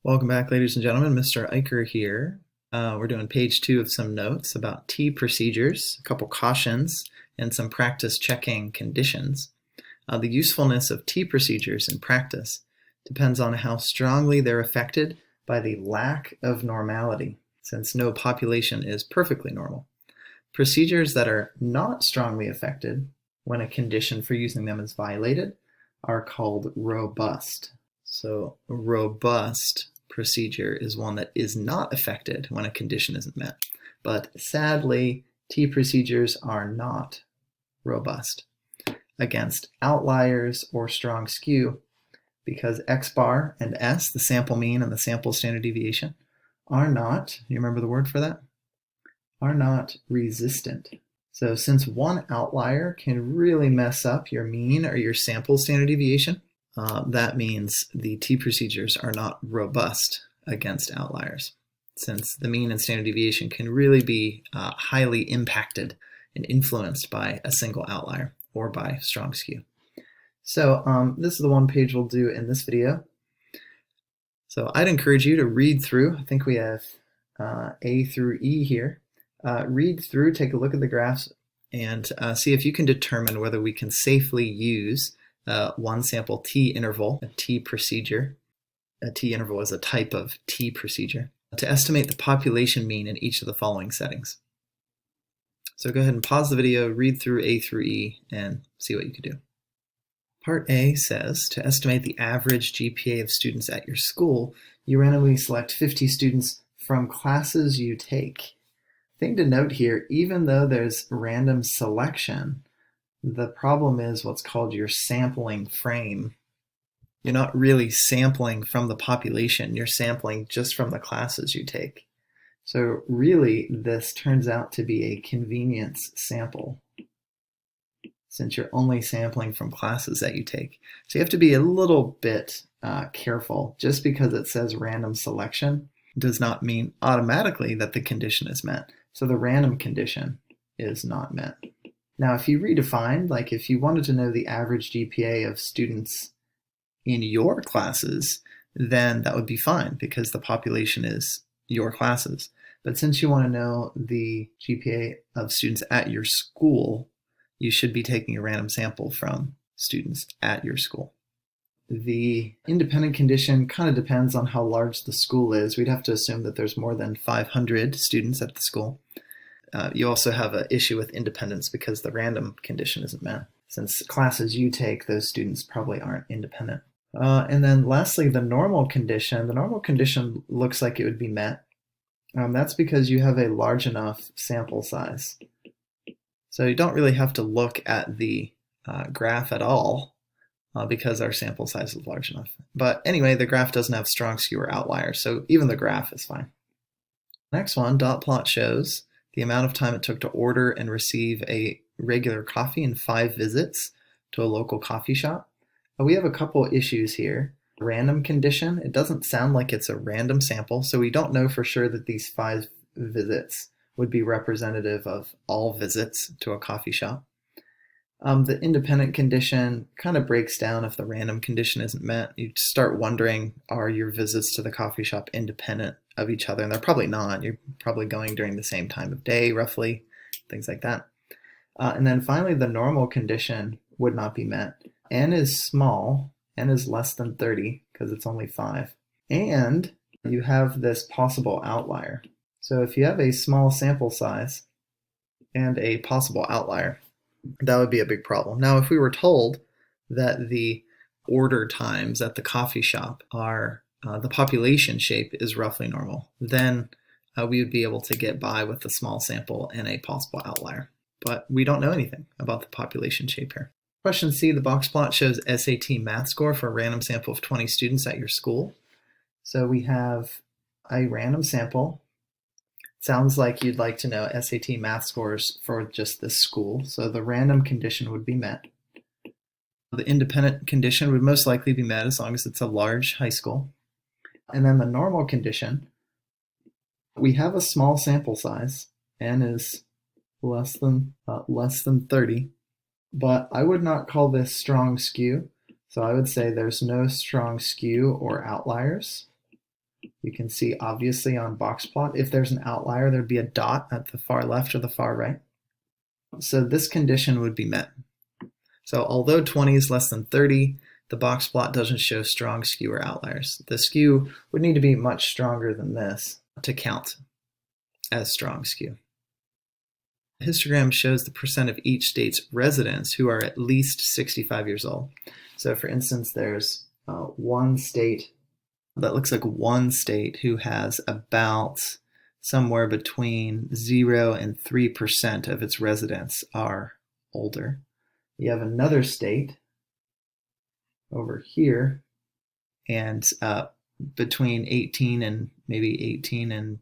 Welcome back, ladies and gentlemen. Mr. Eicher here. We're doing page 2 of some notes about T procedures, a couple cautions, and some practice checking conditions. The usefulness of T procedures in practice depends on how strongly they're affected by the lack of normality, since no population is perfectly normal. Procedures that are not strongly affected when a condition for using them is violated are called robust. So a robust procedure is one that is not affected when a condition isn't met. But sadly, T procedures are not robust against outliers or strong skew because X bar and S, the sample mean and the sample standard deviation, are not, you remember the word for that? Are not resistant. So since one outlier can really mess up your mean or your sample standard deviation, that means the T procedures are not robust against outliers, since the mean and standard deviation can really be highly impacted and influenced by a single outlier or by strong skew. So this is the one page we'll do in this video. So I'd encourage you to read through. I think we have A through E here. Read through, take a look at the graphs, and see if you can determine whether we can safely use one sample T interval, a T procedure. A T interval is a type of T procedure to estimate the population mean in each of the following settings. So go ahead and pause the video, read through A through E, and see what you can do. Part A says, to estimate the average GPA of students at your school, you randomly select 50 students from classes you take. Thing to note here, even though there's random selection, the problem is what's called your sampling frame. You're not really sampling from the population, you're sampling just from the classes you take. So really, this turns out to be a convenience sample, since you're only sampling from classes that you take. So you have to be a little bit careful. Just because it says random selection does not mean automatically that the condition is met. So the random condition is not met. Now, if you redefined, like if you wanted to know the average GPA of students in your classes, then that would be fine because the population is your classes. But since you want to know the GPA of students at your school, you should be taking a random sample from students at your school. The independent condition kind of depends on how large the school is. We'd have to assume that there's more than 500 students at the school. You also have an issue with independence because the random condition isn't met. Since classes you take, those students probably aren't independent. And then lastly, the normal condition. The normal condition looks like it would be met. That's because you have a large enough sample size. So you don't really have to look at the graph at all because our sample size is large enough. But anyway, the graph doesn't have strong skew or outliers, so even the graph is fine. Next one, dot plot shows the amount of time it took to order and receive a regular coffee in 5 visits to a local coffee shop. We have a couple issues here. Random condition, it doesn't sound like it's a random sample, so we don't know for sure that these 5 visits would be representative of all visits to a coffee shop. The independent condition kind of breaks down if the random condition isn't met. You start wondering, are your visits to the coffee shop independent of each other? And they're probably not. You're probably going during the same time of day, roughly, things like that. And then finally, the normal condition would not be met. N is small, N is less than 30 because it's only 5. And you have this possible outlier. So if you have a small sample size and a possible outlier, that would be a big problem. Now, if we were told that the order times at the coffee shop are, the population shape is roughly normal, then we would be able to get by with a small sample and a possible outlier. But we don't know anything about the population shape here. Question C, the box plot shows SAT math score for a random sample of 20 students at your school. So we have a random sample. Sounds like you'd like to know SAT math scores for just this school. So the random condition would be met. The independent condition would most likely be met as long as it's a large high school. And then the normal condition, we have a small sample size. N is less than 30. But I would not call this strong skew. So I would say there's no strong skew or outliers. You can see obviously on box plot, if there's an outlier, there'd be a dot at the far left or the far right. So this condition would be met. So although 20 is less than 30, the box plot doesn't show strong skew or outliers. The skew would need to be much stronger than this to count as strong skew. The histogram shows the percent of each state's residents who are at least 65 years old. So for instance, there's one state that looks like one state who has about somewhere between 0 and 3% of its residents are older. You have another state over here, and between 18 and maybe 18 and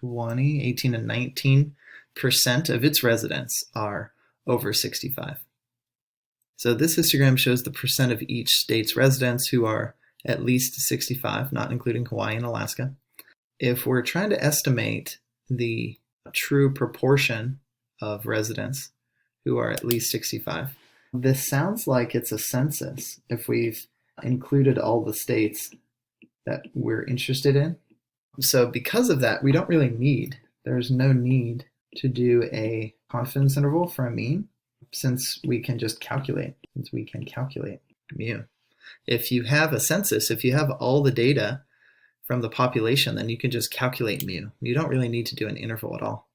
19% of its residents are over 65. So this histogram shows the percent of each state's residents who are at least 65, not including Hawaii and Alaska. If we're trying to estimate the true proportion of residents who are at least 65, this sounds like it's a census if we've included all the states that we're interested in. So because of that, we don't really there's no need to do a confidence interval for a mean, since we can calculate mu. If you have a census, if you have all the data from the population, then you can just calculate mu. You don't really need to do an interval at all.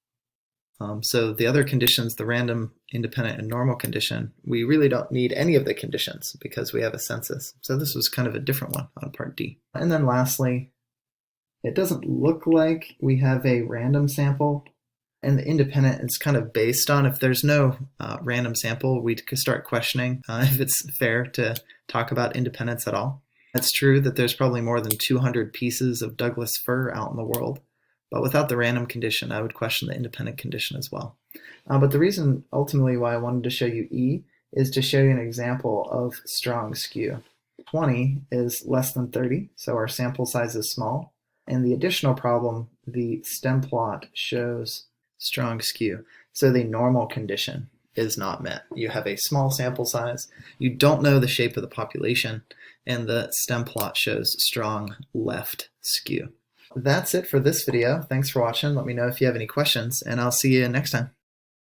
So the other conditions, the random, independent, and normal condition, we really don't need any of the conditions because we have a census. So this was kind of a different one on part D. And then lastly, it doesn't look like we have a random sample. And the independent is kind of based on, if there's no random sample, we could start questioning if it's fair to talk about independence at all. It's true that there's probably more than 200 pieces of Douglas fir out in the world, but without the random condition, I would question the independent condition as well. But the reason ultimately why I wanted to show you E is to show you an example of strong skew. 20 is less than 30, so our sample size is small. And the additional problem, the stem plot shows strong skew. So the normal condition is not met. You have a small sample size, you don't know the shape of the population, and the stem plot shows strong left skew. That's it for this video. Thanks for watching. Let me know if you have any questions, and I'll see you next time.